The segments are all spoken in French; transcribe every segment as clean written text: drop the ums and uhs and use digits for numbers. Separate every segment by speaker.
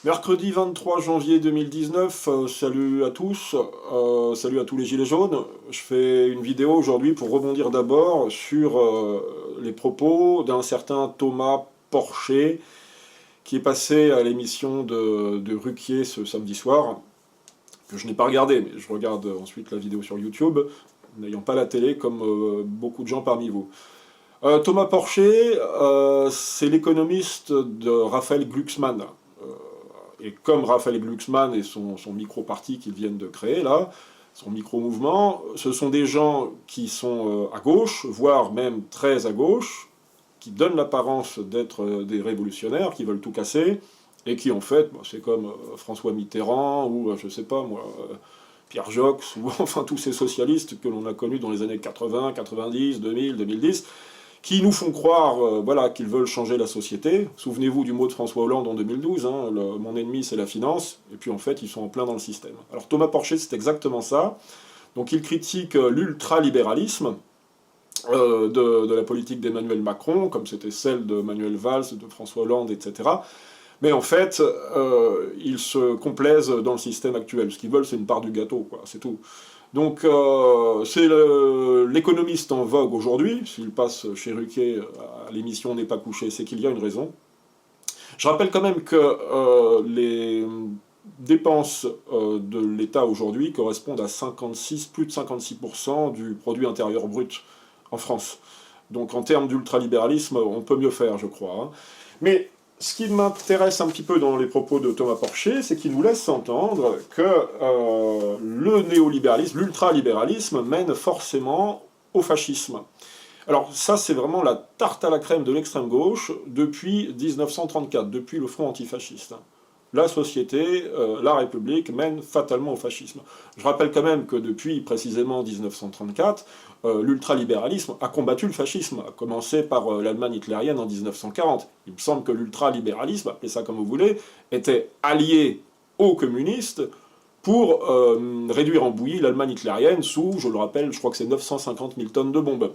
Speaker 1: Mercredi 23 janvier 2019, salut à tous, salut à tous les gilets jaunes. Je fais une vidéo aujourd'hui pour rebondir d'abord sur les propos d'un certain Thomas Porcher qui est passé à l'émission de Ruquier ce samedi soir, que je n'ai pas regardé, mais je regarde ensuite la vidéo sur YouTube, n'ayant pas la télé comme beaucoup de gens parmi vous. Thomas Porcher, c'est l'économiste de Raphaël Glucksmann. Et comme Raphaël Glucksmann et son micro-parti qu'ils viennent de créer, là, son micro-mouvement, ce sont des gens qui sont à gauche, voire même très à gauche, qui donnent l'apparence d'être des révolutionnaires, qui veulent tout casser, et qui en fait, c'est comme François Mitterrand, ou je sais pas moi, Pierre Jox, ou enfin tous ces socialistes que l'on a connus dans les années 80, 90, 2000, 2010, qui nous font croire voilà, qu'ils veulent changer la société. Souvenez-vous du mot de François Hollande en 2012, hein, mon ennemi c'est la finance, et puis en fait ils sont en plein dans le système. Alors Thomas Porcher c'est exactement ça, donc il critique l'ultralibéralisme de la politique d'Emmanuel Macron, comme c'était celle de Manuel Valls, de François Hollande, etc. Mais en fait, ils se complaisent dans le système actuel. Ce qu'ils veulent, c'est une part du gâteau, quoi, c'est tout. Donc, c'est l'économiste en vogue aujourd'hui. S'il passe chez Ruquier à l'émission N'est pas couché, c'est qu'il y a une raison. Je rappelle quand même que les dépenses de l'État aujourd'hui correspondent à 56, plus de 56% du produit intérieur brut en France. Donc, en termes d'ultralibéralisme, on peut mieux faire, je crois. Hein. Mais ce qui m'intéresse un petit peu dans les propos de Thomas Porcher, c'est qu'il nous laisse entendre que le néolibéralisme, l'ultralibéralisme mène forcément au fascisme. Alors ça, c'est vraiment la tarte à la crème de l'extrême gauche depuis 1934, depuis le Front antifasciste. La société, la République mène fatalement au fascisme. Je rappelle quand même que depuis précisément 1934, l'ultralibéralisme a combattu le fascisme, à commencer par l'Allemagne hitlérienne en 1940. Il me semble que l'ultralibéralisme, appelez ça comme vous voulez, était allié aux communistes pour réduire en bouillie l'Allemagne hitlérienne sous, je le rappelle, je crois que c'est 950 000 tonnes de bombes.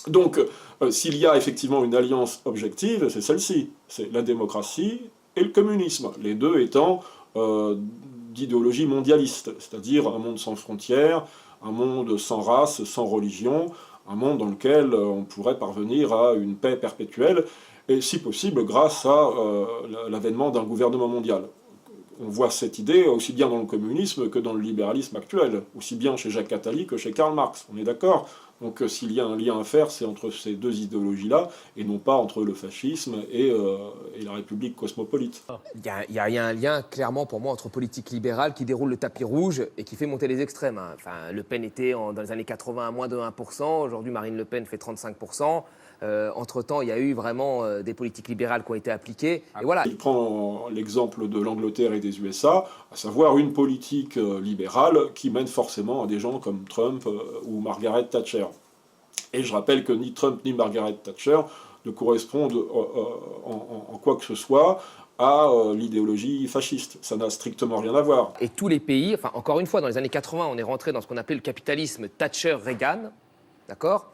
Speaker 1: Donc, s'il y a effectivement une alliance objective, c'est celle-ci. C'est la démocratie et le communisme, les deux étant d'idéologie mondialiste, c'est-à-dire un monde sans frontières, un monde sans race, sans religion, un monde dans lequel on pourrait parvenir à une paix perpétuelle, et si possible grâce à l'avènement d'un gouvernement mondial. On voit cette idée aussi bien dans le communisme que dans le libéralisme actuel, aussi bien chez Jacques Attali que chez Karl Marx, on est d'accord. Donc s'il y a un lien à faire, c'est entre ces deux idéologies-là, et non pas entre le fascisme et la République cosmopolite.
Speaker 2: Il y a un lien clairement pour moi entre politique libérale qui déroule le tapis rouge et qui fait monter les extrêmes. Hein. Enfin, Le Pen était dans les années 80 à moins de 1%, aujourd'hui Marine Le Pen fait 35%. Entre-temps, il y a eu vraiment des politiques libérales qui ont été appliquées. Et voilà.
Speaker 1: Il prend l'exemple de l'Angleterre et des USA, à savoir une politique libérale qui mène forcément à des gens comme Trump ou Margaret Thatcher. Et je rappelle que ni Trump ni Margaret Thatcher ne correspondent en quoi que ce soit à l'idéologie fasciste. Ça n'a strictement rien à voir.
Speaker 2: Et tous les pays, enfin encore une fois, dans les années 80, on est rentré dans ce qu'on appelait le capitalisme Thatcher-Reagan, d'accord ?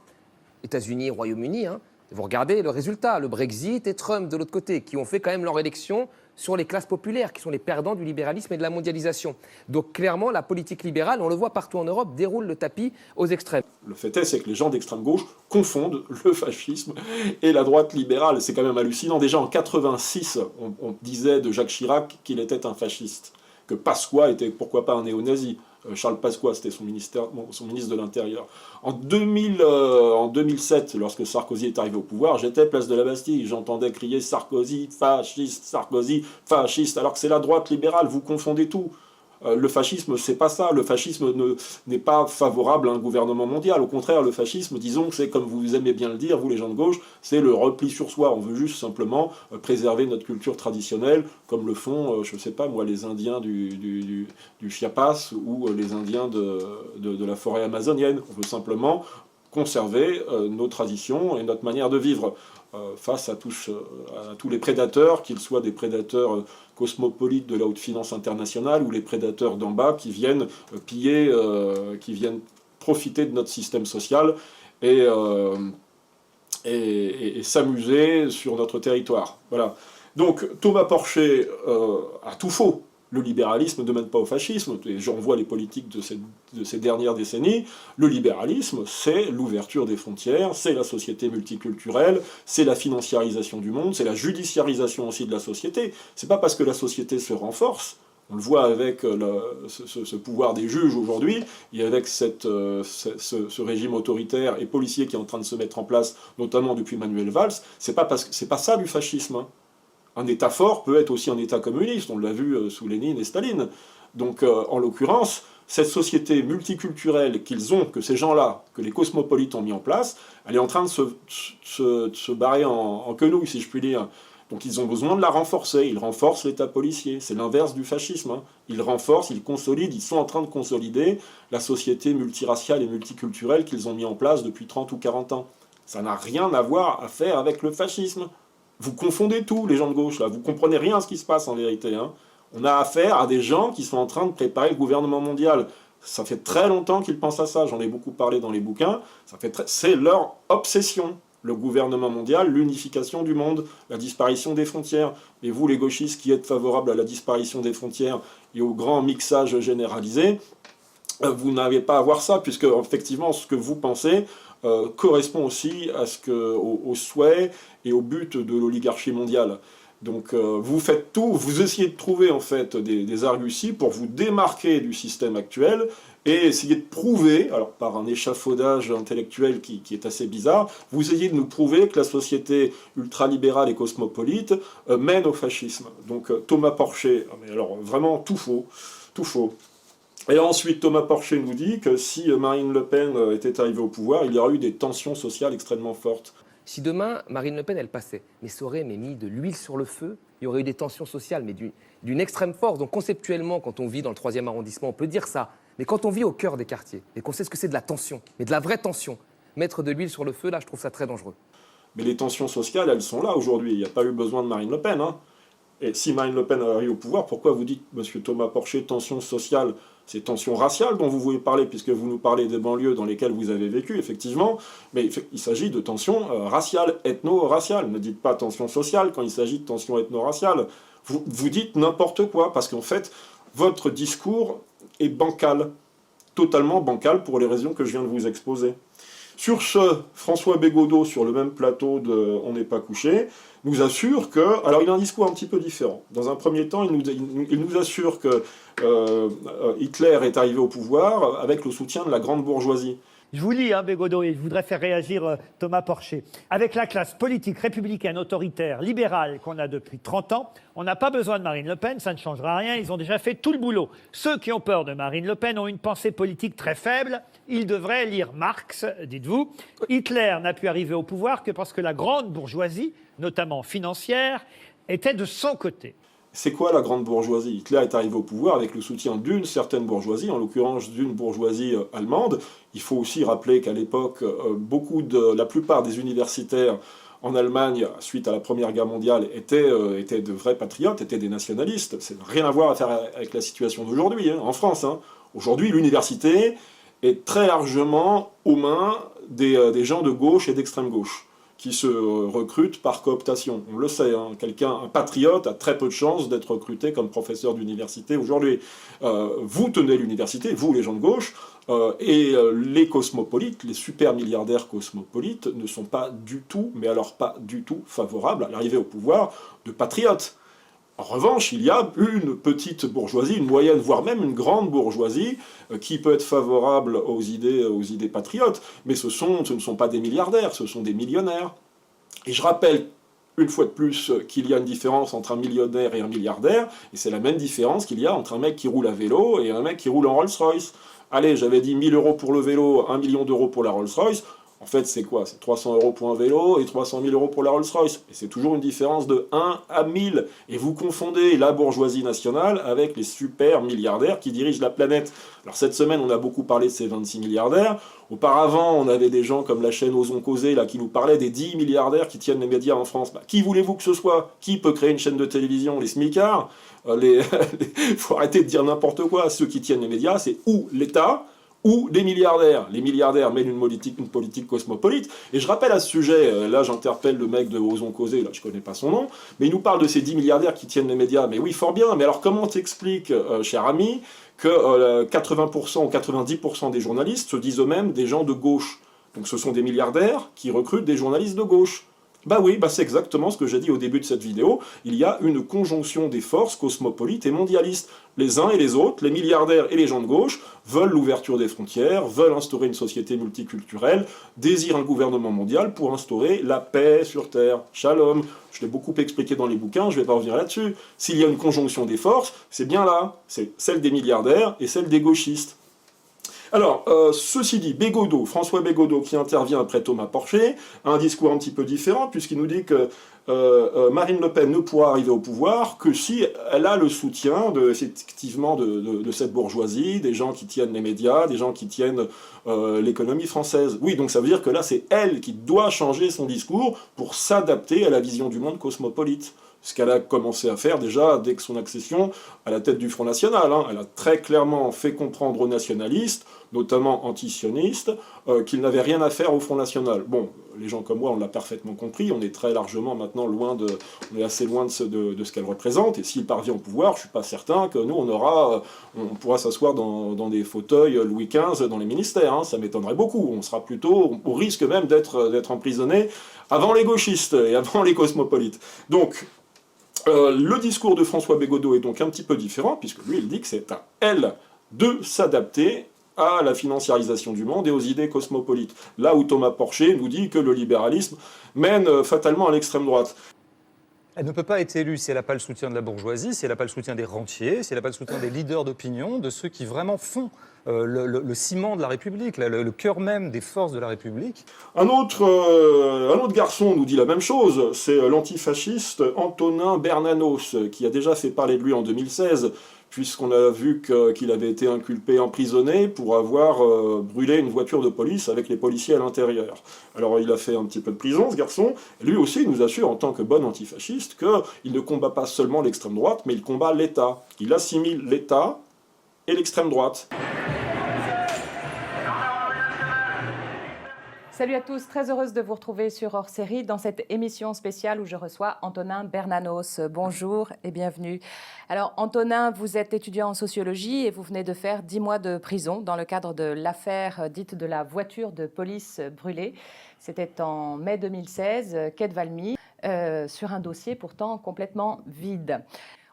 Speaker 2: États-Unis, Royaume-Uni, hein. Vous regardez le résultat, le Brexit et Trump de l'autre côté, qui ont fait quand même leur élection sur les classes populaires, qui sont les perdants du libéralisme et de la mondialisation. Donc clairement, la politique libérale, on le voit partout en Europe, déroule le tapis aux extrêmes.
Speaker 1: Le fait est, c'est que les gens d'extrême gauche confondent le fascisme et la droite libérale. C'est quand même hallucinant. Déjà en 86, on disait de Jacques Chirac qu'il était un fasciste, que Pasqua était pourquoi pas un néo-nazi. Charles Pasqua, c'était son ministre de l'Intérieur. En 2007, lorsque Sarkozy est arrivé au pouvoir, j'étais place de la Bastille, j'entendais crier Sarkozy, fasciste, alors que c'est la droite libérale, vous confondez tout. Le fascisme, c'est pas ça. Le fascisme n'est pas favorable à un gouvernement mondial. Au contraire, le fascisme, disons que c'est, comme vous aimez bien le dire, vous les gens de gauche, c'est le repli sur soi. On veut juste simplement préserver notre culture traditionnelle, comme le font, je sais pas moi, les Indiens du Chiapas ou les Indiens de la forêt amazonienne. On veut simplement conserver nos traditions et notre manière de vivre face à tous les prédateurs, qu'ils soient des prédateurs cosmopolites de la haute finance internationale ou les prédateurs d'en bas qui viennent piller, qui viennent profiter de notre système social et s'amuser sur notre territoire. Voilà. Donc Thomas Porcher a tout faux. Le libéralisme ne mène pas au fascisme, et j'en vois les politiques de ces dernières décennies. Le libéralisme, c'est l'ouverture des frontières, c'est la société multiculturelle, c'est la financiarisation du monde, c'est la judiciarisation aussi de la société. C'est pas parce que la société se renforce, on le voit avec ce pouvoir des juges aujourd'hui, et avec ce régime autoritaire et policier qui est en train de se mettre en place, notamment depuis Manuel Valls, c'est pas ça du fascisme, hein. Un État fort peut être aussi un État communiste, on l'a vu sous Lénine et Staline. Donc, en l'occurrence, cette société multiculturelle que ces gens-là, que les cosmopolites ont mis en place, elle est en train de se barrer en quenouille, si je puis dire. Donc ils ont besoin de la renforcer, ils renforcent l'État policier, c'est l'inverse du fascisme, hein. Ils renforcent, ils consolident, ils sont en train de consolider la société multiraciale et multiculturelle qu'ils ont mis en place depuis 30 ou 40 ans. Ça n'a rien à voir à faire avec le fascisme. Vous confondez tout, les gens de gauche, là. Vous comprenez rien à ce qui se passe, en vérité, hein. On a affaire à des gens qui sont en train de préparer le gouvernement mondial. Ça fait très longtemps qu'ils pensent à ça. J'en ai beaucoup parlé dans les bouquins. C'est leur obsession. Le gouvernement mondial, l'unification du monde, la disparition des frontières. Et vous, les gauchistes qui êtes favorables à la disparition des frontières et au grand mixage généralisé, vous n'avez pas à voir ça, puisque effectivement, ce que vous pensez correspond aussi aux souhaits et au but de l'oligarchie mondiale. Donc vous faites tout, vous essayez de trouver en fait des arguties pour vous démarquer du système actuel et essayer de prouver, alors par un échafaudage intellectuel qui est assez bizarre, vous essayez de nous prouver que la société ultralibérale et cosmopolite mène au fascisme. Donc Thomas Porcher, mais alors vraiment tout faux, tout faux. Et ensuite, Thomas Porcher nous dit que si Marine Le Pen était arrivée au pouvoir, il y aurait eu des tensions sociales extrêmement fortes.
Speaker 2: Si demain, Marine Le Pen, elle passait, mais ça aurait mis de l'huile sur le feu, il y aurait eu des tensions sociales, mais d'une extrême force. Donc conceptuellement, quand on vit dans le 3e arrondissement, on peut dire ça. Mais quand on vit au cœur des quartiers, et qu'on sait ce que c'est de la tension, mais de la vraie tension, mettre de l'huile sur le feu, là, je trouve ça très dangereux.
Speaker 1: Mais les tensions sociales, elles sont là aujourd'hui. Il n'y a pas eu besoin de Marine Le Pen, hein. Et si Marine Le Pen arrive au pouvoir, pourquoi vous dites, monsieur Thomas Porcher, tension sociale? C'est tension raciale dont vous voulez parler, puisque vous nous parlez des banlieues dans lesquelles vous avez vécu, effectivement. Mais il s'agit de tension raciale, ethno-raciale. Ne dites pas tension sociale quand il s'agit de tension ethno-raciale. Vous dites n'importe quoi, parce qu'en fait, votre discours est bancal. Totalement bancal pour les raisons que je viens de vous exposer. Sur ce, François Bégodeau, sur le même plateau de On n'est pas couché, nous assure que... Alors, il a un discours un petit peu différent. Dans un premier temps, il nous assure que Hitler est arrivé au pouvoir avec le soutien de la grande bourgeoisie.
Speaker 3: Je vous lis, Bégodeau, et je voudrais faire réagir Thomas Porcher. Avec la classe politique républicaine, autoritaire, libérale qu'on a depuis 30 ans, on n'a pas besoin de Marine Le Pen, ça ne changera rien, ils ont déjà fait tout le boulot. Ceux qui ont peur de Marine Le Pen ont une pensée politique très faible, ils devraient lire Marx, dites-vous. Hitler n'a pu arriver au pouvoir que parce que la grande bourgeoisie, notamment financière, était de son côté.
Speaker 1: C'est quoi la grande bourgeoisie? Hitler est arrivé au pouvoir avec le soutien d'une certaine bourgeoisie, en l'occurrence d'une bourgeoisie allemande. Il faut aussi rappeler qu'à l'époque, la plupart des universitaires en Allemagne, suite à la Première Guerre mondiale, étaient de vrais patriotes, étaient des nationalistes. Ça n'a rien à voir à faire avec la situation d'aujourd'hui, hein, en France, hein. Aujourd'hui, l'université est très largement aux mains des gens de gauche et d'extrême gauche, qui se recrutent par cooptation. On le sait, hein, un patriote a très peu de chances d'être recruté comme professeur d'université aujourd'hui. Vous tenez l'université, vous les gens de gauche, et les cosmopolites, les super milliardaires cosmopolites, ne sont pas du tout, mais alors pas du tout, favorables à l'arrivée au pouvoir de patriotes. En revanche, il y a une petite bourgeoisie, une moyenne, voire même une grande bourgeoisie, qui peut être favorable aux idées patriotes, mais ce ne sont pas des milliardaires, ce sont des millionnaires. Et je rappelle, une fois de plus, qu'il y a une différence entre un millionnaire et un milliardaire, et c'est la même différence qu'il y a entre un mec qui roule à vélo et un mec qui roule en Rolls-Royce. Allez, j'avais dit 1 000 € pour le vélo, 1 million d'euros pour la Rolls-Royce. En fait, c'est quoi? C'est 300 € pour un vélo et 300 000 € pour la Rolls-Royce. Et c'est toujours une différence de 1 à 1000. Et vous confondez la bourgeoisie nationale avec les super milliardaires qui dirigent la planète. Alors cette semaine, on a beaucoup parlé de ces 26 milliardaires. Auparavant, on avait des gens comme la chaîne Osons Causer là, qui nous parlaient des 10 milliardaires qui tiennent les médias en France. Qui voulez-vous que ce soit? Qui peut créer une chaîne de télévision? Les smicards? Faut arrêter de dire n'importe quoi. Ceux qui tiennent les médias, c'est ou l'État, ou les milliardaires. Les milliardaires mènent une politique cosmopolite. Et je rappelle à ce sujet, là j'interpelle le mec de Osons Causer, là je connais pas son nom, mais il nous parle de ces 10 milliardaires qui tiennent les médias. Mais oui, fort bien, mais alors comment t'expliques, cher ami, que 80% ou 90% des journalistes se disent eux-mêmes des gens de gauche? Donc ce sont des milliardaires qui recrutent des journalistes de gauche. Bah oui, c'est exactement ce que j'ai dit au début de cette vidéo. Il y a une conjonction des forces cosmopolites et mondialistes. Les uns et les autres, les milliardaires et les gens de gauche, veulent l'ouverture des frontières, veulent instaurer une société multiculturelle, désirent un gouvernement mondial pour instaurer la paix sur Terre. Shalom. Je l'ai beaucoup expliqué dans les bouquins, je ne vais pas revenir là-dessus. S'il y a une conjonction des forces, c'est bien là. C'est celle des milliardaires et celle des gauchistes. Alors, ceci dit, Bégodeau, François Bégodeau, qui intervient après Thomas Porcher, a un discours un petit peu différent, puisqu'il nous dit que Marine Le Pen ne pourra arriver au pouvoir que si elle a le soutien effectivement de cette bourgeoisie, des gens qui tiennent les médias, des gens qui tiennent l'économie française. Oui, donc ça veut dire que là, c'est elle qui doit changer son discours pour s'adapter à la vision du monde cosmopolite. Ce qu'elle a commencé à faire déjà dès que son accession à la tête du Front National. Elle a très clairement fait comprendre aux nationalistes, notamment anti-sionistes, qu'ils n'avaient rien à faire au Front National. Bon, les gens comme moi, on l'a parfaitement compris, on est très largement maintenant on est assez loin de ce qu'elle représente, et s'il parvient au pouvoir, je ne suis pas certain que nous, on pourra s'asseoir dans des fauteuils Louis XV dans les ministères, hein, ça m'étonnerait beaucoup, on sera plutôt au risque même d'être emprisonné avant les gauchistes et avant les cosmopolites. Donc, le discours de François Bégodeau est donc un petit peu différent, puisque lui, il dit que c'est à elle de s'adapter à la financiarisation du monde et aux idées cosmopolites. Là où Thomas Porcher nous dit que le libéralisme mène fatalement à l'extrême droite.
Speaker 4: Elle ne peut pas être élue si elle n'a pas le soutien de la bourgeoisie, si elle n'a pas le soutien des rentiers, si elle n'a pas le soutien des leaders d'opinion, de ceux qui vraiment font le ciment de la République, le cœur même des forces de la République.
Speaker 1: Un autre garçon nous dit la même chose, c'est l'antifasciste Antonin Bernanos, qui a déjà fait parler de lui en 2016, puisqu'on a vu qu'il avait été inculpé, emprisonné, pour avoir brûlé une voiture de police avec les policiers à l'intérieur. Alors il a fait un petit peu de prison, ce garçon, et lui aussi il nous assure, en tant que bon antifasciste, qu'il ne combat pas seulement l'extrême droite, mais il combat l'État. Il assimile l'État et l'extrême droite.
Speaker 5: Salut à tous, très heureuse de vous retrouver sur Hors Série dans cette émission spéciale où je reçois Antonin Bernanos. Bonjour et bienvenue. Alors Antonin, vous êtes étudiant en sociologie et vous venez de faire 10 mois de prison dans le cadre de l'affaire dite de la voiture de police brûlée. C'était en mai 2016, quai de Valmy, sur un dossier pourtant complètement vide.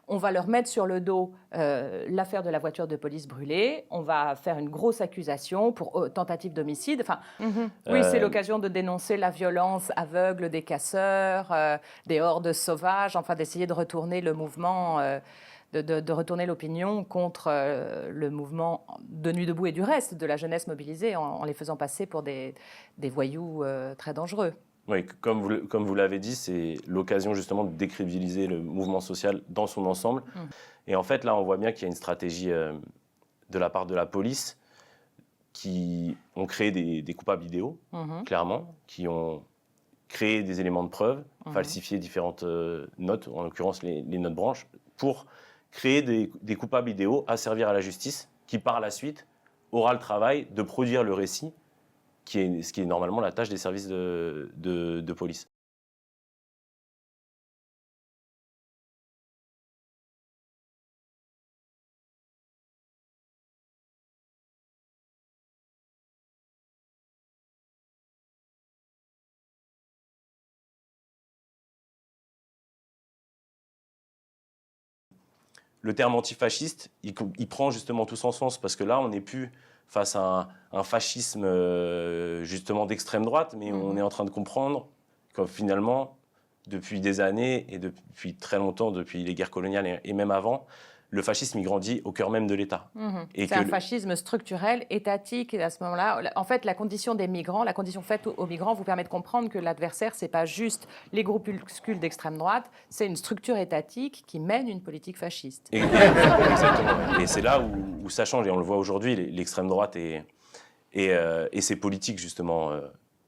Speaker 5: On va leur mettre sur le dos l'affaire de la voiture de police brûlée. On va faire une grosse accusation pour tentative d'homicide. Enfin, oui, c'est l'occasion de dénoncer la violence aveugle des casseurs, des hordes sauvages, enfin d'essayer de retourner le mouvement, de retourner l'opinion contre le mouvement de Nuit debout et du reste de la jeunesse mobilisée en les faisant passer pour des voyous très dangereux.
Speaker 6: Oui, comme vous l'avez dit, c'est l'occasion justement de décrédibiliser le mouvement social dans son ensemble. Et en fait, là, on voit bien qu'il y a une stratégie de la part de la police qui ont créé des coupables idéaux, clairement, qui ont créé des éléments de preuve, falsifié différentes notes, en l'occurrence les notes blanches, pour créer des coupables idéaux à servir à la justice, qui par la suite aura le travail de produire le récit, ce qui est normalement la tâche des services de police. Le terme antifasciste, il prend justement tout son sens, parce que là, on n'est plus face à un fascisme justement d'extrême droite, mais on est en train de comprendre que finalement, depuis des années et depuis très longtemps, depuis les guerres coloniales et même avant, le fascisme, il grandit au cœur même de l'État.
Speaker 5: C'est un fascisme structurel, étatique, et à ce moment-là, en fait, la condition des migrants, la condition faite aux migrants vous permet de comprendre que l'adversaire, c'est pas juste les groupuscules d'extrême droite, c'est une structure étatique qui mène une politique fasciste.
Speaker 6: Exactement. Et c'est là où ça change, et on le voit aujourd'hui, l'extrême droite et ses politiques, justement,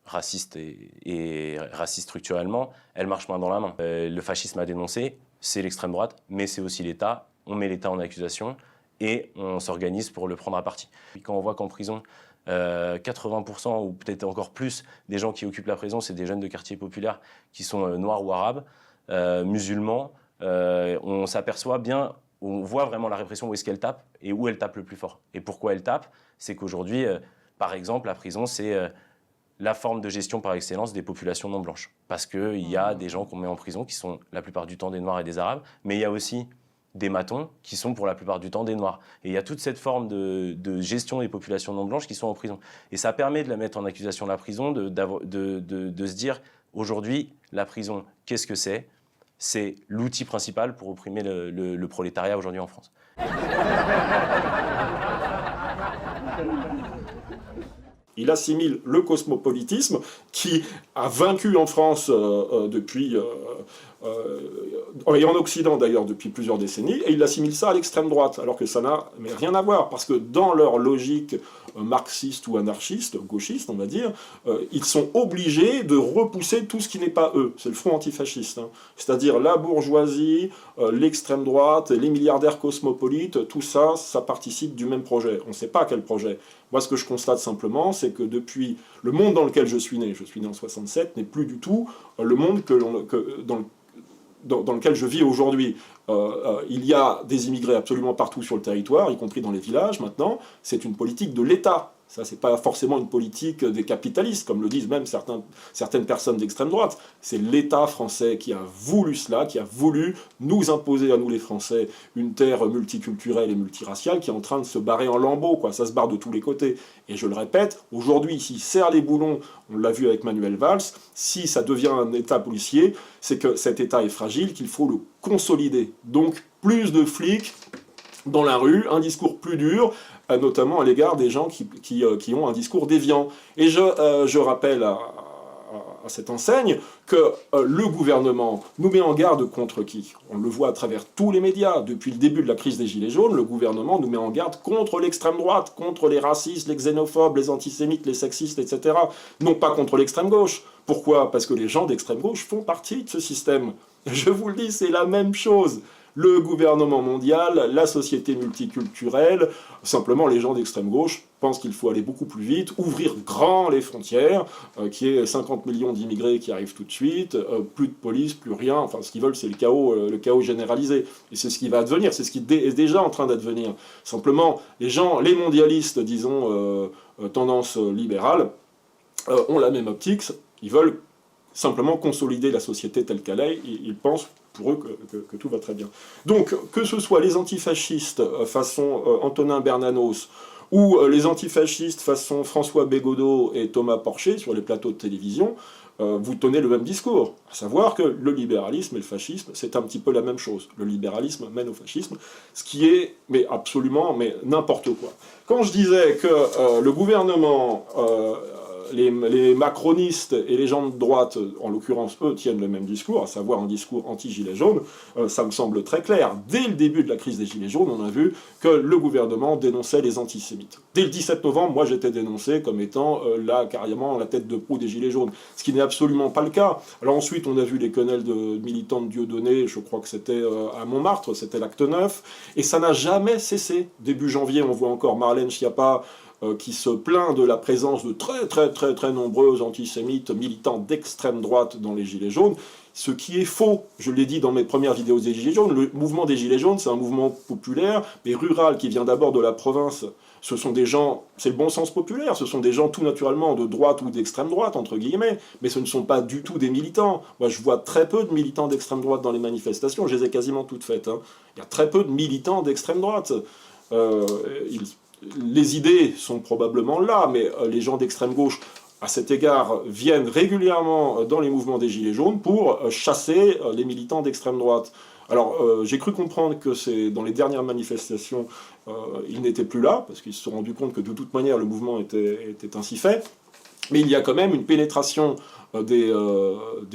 Speaker 6: racistes et racistes structurellement, elles marchent main dans la main. Le fascisme à dénoncer, c'est l'extrême droite, mais c'est aussi l'État. On met l'État en accusation et on s'organise pour le prendre à partie. Puis quand on voit qu'en prison, 80% ou peut-être encore plus des gens qui occupent la prison, c'est des jeunes de quartiers populaires qui sont noirs ou arabes, musulmans, on s'aperçoit bien, on voit vraiment la répression où est-ce qu'elle tape et où elle tape le plus fort. Et pourquoi elle tape? C'est qu'aujourd'hui, par exemple, la prison, c'est la forme de gestion par excellence des populations non blanches. Parce qu'il y a des gens qu'on met en prison qui sont la plupart du temps des Noirs et des Arabes, mais il y a aussi des matons qui sont pour la plupart du temps des Noirs. Et il y a toute cette forme de gestion des populations non blanches qui sont en prison. Et ça permet de la mettre en accusation la prison, de se dire, aujourd'hui, la prison, qu'est-ce que c'est? C'est l'outil principal pour opprimer le prolétariat aujourd'hui en France.
Speaker 1: Il assimile le cosmopolitisme qui a vaincu en France depuis, et en Occident d'ailleurs depuis plusieurs décennies, et il assimile ça à l'extrême droite, alors que ça n'a rien à voir, parce que dans leur logique marxiste ou anarchiste, gauchiste on va dire, ils sont obligés de repousser tout ce qui n'est pas eux. C'est le front antifasciste, hein. C'est-à-dire la bourgeoisie, l'extrême droite, les milliardaires cosmopolites, tout ça, ça participe du même projet. On ne sait pas quel projet. Moi, ce que je constate simplement, c'est que depuis le monde dans lequel je suis né en 67, n'est plus du tout le monde dans lequel je vis aujourd'hui. Il y a des immigrés absolument partout sur le territoire, y compris dans les villages maintenant. C'est une politique de l'État. Ça, c'est pas forcément une politique des capitalistes, comme le disent même certaines personnes d'extrême droite. C'est l'État français qui a voulu cela, qui a voulu nous imposer à nous les Français une terre multiculturelle et multiraciale qui est en train de se barrer en lambeaux, quoi. Ça se barre de tous les côtés. Et je le répète, aujourd'hui, s'il serre les boulons, on l'a vu avec Manuel Valls, si ça devient un État policier, c'est que cet État est fragile, qu'il faut le consolider. Donc, plus de flics dans la rue, un discours plus dur, notamment à l'égard des gens qui ont un discours déviant. Et je rappelle à cette enseigne que le gouvernement nous met en garde contre qui? On le voit à travers tous les médias. Depuis le début de la crise des Gilets jaunes, le gouvernement nous met en garde contre l'extrême droite, contre les racistes, les xénophobes, les antisémites, les sexistes, etc. Non pas contre l'extrême gauche. Pourquoi? Parce que les gens d'extrême gauche font partie de ce système. Je vous le dis, c'est la même chose. Le gouvernement mondial, la société multiculturelle, simplement les gens d'extrême gauche pensent qu'il faut aller beaucoup plus vite, ouvrir grand les frontières, qu'il y ait 50 millions d'immigrés qui arrivent tout de suite, plus de police, plus rien, enfin ce qu'ils veulent c'est le chaos généralisé. Et c'est ce qui va advenir, c'est ce qui est déjà en train d'advenir. Simplement, les mondialistes, disons, tendance libérale, ont la même optique, ils veulent simplement consolider la société telle qu'elle est, ils pensent pour eux que tout va très bien. Donc, que ce soit les antifascistes façon Antonin Bernanos, ou les antifascistes façon François Bégodeau et Thomas Porcher sur les plateaux de télévision, vous tenez le même discours, à savoir que le libéralisme et le fascisme, c'est un petit peu la même chose. Le libéralisme mène au fascisme, ce qui est absolument n'importe quoi. Quand je disais que le gouvernement... les macronistes et les gens de droite, en l'occurrence, eux, tiennent le même discours, à savoir un discours anti-gilets jaunes, ça me semble très clair. Dès le début de la crise des gilets jaunes, on a vu que le gouvernement dénonçait les antisémites. Dès le 17 novembre, moi, j'étais dénoncé comme étant, là, carrément, la tête de proue des gilets jaunes, ce qui n'est absolument pas le cas. Alors ensuite, on a vu les quenelles de militants de Dieudonné, je crois que c'était à Montmartre, c'était l'acte 9, et ça n'a jamais cessé. Début janvier, on voit encore Marlène Schiappa, qui se plaint de la présence de très nombreux antisémites militants d'extrême droite dans les Gilets jaunes, ce qui est faux. Je l'ai dit dans mes premières vidéos des Gilets jaunes, le mouvement des Gilets jaunes, c'est un mouvement populaire, mais rural, qui vient d'abord de la province. Ce sont des gens, c'est le bon sens populaire, ce sont des gens tout naturellement de droite ou d'extrême droite, entre guillemets, mais ce ne sont pas du tout des militants. Moi, je vois très peu de militants d'extrême droite dans les manifestations, je les ai quasiment toutes faites, hein. Il y a très peu de militants d'extrême droite. Les idées sont probablement là, mais les gens d'extrême gauche, à cet égard, viennent régulièrement dans les mouvements des Gilets jaunes pour chasser les militants d'extrême droite. Alors, j'ai cru comprendre que c'est dans les dernières manifestations, ils n'étaient plus là, parce qu'ils se sont rendus compte que de toute manière, le mouvement était ainsi fait. Mais il y a quand même une pénétration des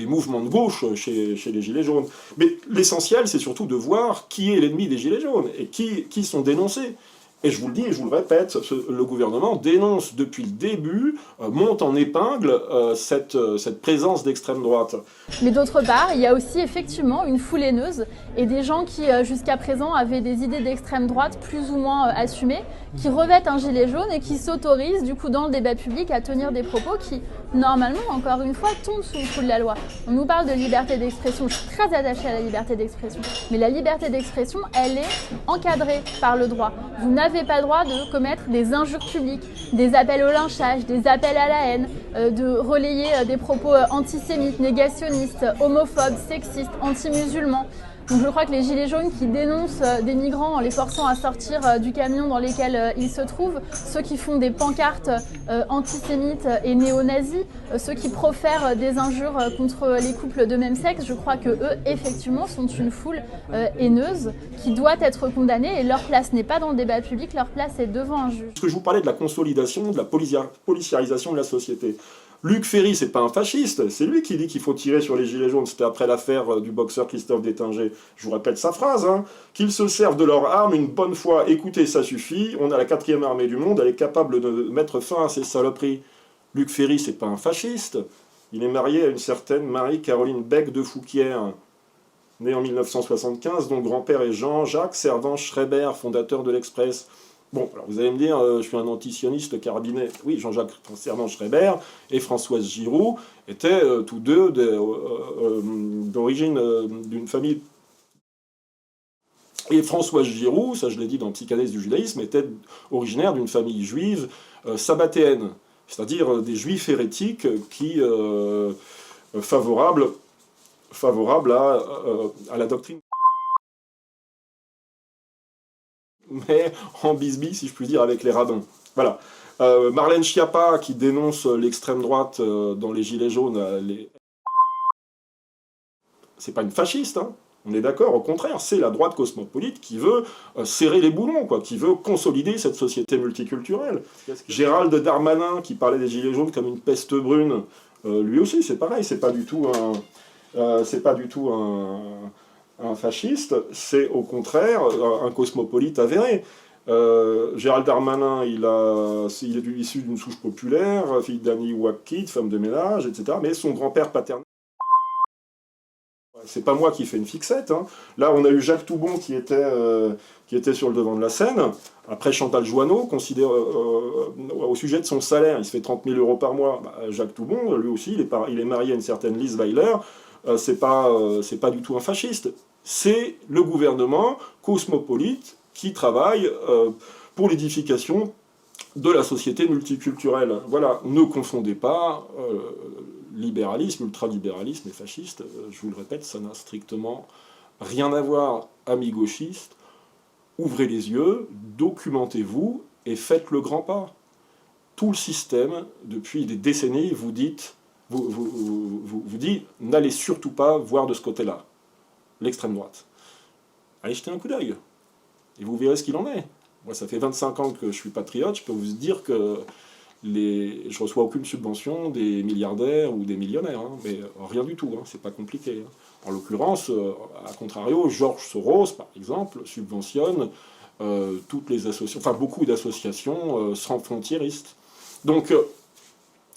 Speaker 1: mouvements de gauche chez les Gilets jaunes. Mais l'essentiel, c'est surtout de voir qui est l'ennemi des Gilets jaunes, et qui sont dénoncés. Et je vous le dis et je vous le répète, le gouvernement dénonce depuis le début, monte en épingle cette présence d'extrême droite.
Speaker 7: Mais d'autre part, il y a aussi effectivement une foule haineuse et des gens qui jusqu'à présent avaient des idées d'extrême droite plus ou moins assumées, qui revêtent un gilet jaune et qui s'autorisent du coup dans le débat public à tenir des propos qui, normalement, encore une fois, tombent sous le coup de la loi. On nous parle de liberté d'expression, je suis très attachée à la liberté d'expression, mais la liberté d'expression, elle est encadrée par le droit. Vous n'avez pas le droit de commettre des injures publiques, des appels au lynchage, des appels à la haine, de relayer des propos antisémites, négationnistes, homophobes, sexistes, anti-musulmans. Donc je crois que les gilets jaunes qui dénoncent des migrants en les forçant à sortir du camion dans lesquels ils se trouvent, ceux qui font des pancartes antisémites et néo-nazis, ceux qui profèrent des injures contre les couples de même sexe, je crois que eux effectivement sont une foule haineuse qui doit être condamnée et leur place n'est pas dans le débat public, leur place est devant un juge.
Speaker 1: Parce que je vous parlais de la consolidation, de la policiarisation de la société. Luc Ferry, c'est pas un fasciste, c'est lui qui dit qu'il faut tirer sur les gilets jaunes. C'était après l'affaire du boxeur Christophe Détinger. Je vous répète sa phrase, hein. Qu'ils se servent de leurs armes une bonne fois. Écoutez, ça suffit. On a la 4e armée du monde, elle est capable de mettre fin à ces saloperies. Luc Ferry, c'est pas un fasciste. Il est marié à une certaine Marie-Caroline Beck de Fouquier, née en 1975, dont le grand-père est Jean-Jacques Servan-Schreiber, fondateur de l'Express. Bon, alors vous allez me dire, je suis un antisioniste carabinet. Oui, Jean-Jacques Servan-Schreiber et Françoise Giroud étaient tous deux d'origine d'une famille. Et Françoise Giroud, ça je l'ai dit dans Psychanalyse du judaïsme, était originaire d'une famille juive sabbatéenne, c'est-à-dire des juifs hérétiques qui favorables à la doctrine. Mais en bisbille, si je puis dire, avec les rabbins. Voilà. Marlène Schiappa, qui dénonce l'extrême droite dans les Gilets jaunes, c'est pas une fasciste, hein. On est d'accord, au contraire, c'est la droite cosmopolite qui veut serrer les boulons, quoi, qui veut consolider cette société multiculturelle. Gérald Darmanin, qui parlait des Gilets jaunes comme une peste brune, lui aussi, c'est pareil, c'est pas du tout un fasciste, c'est au contraire un cosmopolite avéré. Gérald Darmanin, il est issu d'une souche populaire, fille d'Annie Wackit, femme de ménage, etc. Mais son grand-père paternel... C'est pas moi qui fais une fixette, hein. Là, on a eu Jacques Toubon qui était sur le devant de la scène. Après, Chantal Joanneau, au sujet de son salaire, il se fait 30 000 € par mois. Jacques Toubon, lui aussi, il est marié à une certaine Lise Weiler. C'est pas du tout un fasciste. C'est le gouvernement cosmopolite qui travaille pour l'édification de la société multiculturelle. Voilà, ne confondez pas libéralisme, ultralibéralisme et fasciste. Je vous le répète, ça n'a strictement rien à voir, amis gauchistes. Ouvrez les yeux, documentez-vous et faites le grand pas. Tout le système, depuis des décennies, vous dit, n'allez surtout pas voir de ce côté-là, l'extrême droite. Allez jeter un coup d'œil, et vous verrez ce qu'il en est. Moi, ça fait 25 ans que je suis patriote, je peux vous dire que je reçois aucune subvention des milliardaires ou des millionnaires, hein, mais rien du tout, hein, c'est pas compliqué. Hein. En l'occurrence, à contrario, Georges Soros, par exemple, subventionne toutes les associations, enfin beaucoup d'associations sans frontiéristes. Donc,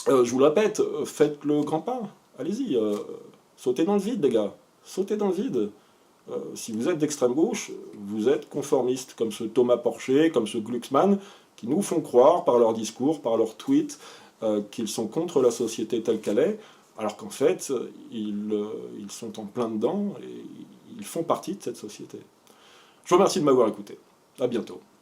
Speaker 1: je vous le répète, faites le grand pas, allez-y, sautez dans le vide, les gars, sautez dans le vide. Si vous êtes d'extrême gauche, vous êtes conformiste, comme ce Thomas Porcher, comme ce Glucksmann, qui nous font croire par leurs discours, par leurs tweets, qu'ils sont contre la société telle qu'elle est, alors qu'en fait, ils sont en plein dedans et ils font partie de cette société. Je vous remercie de m'avoir écouté. À bientôt.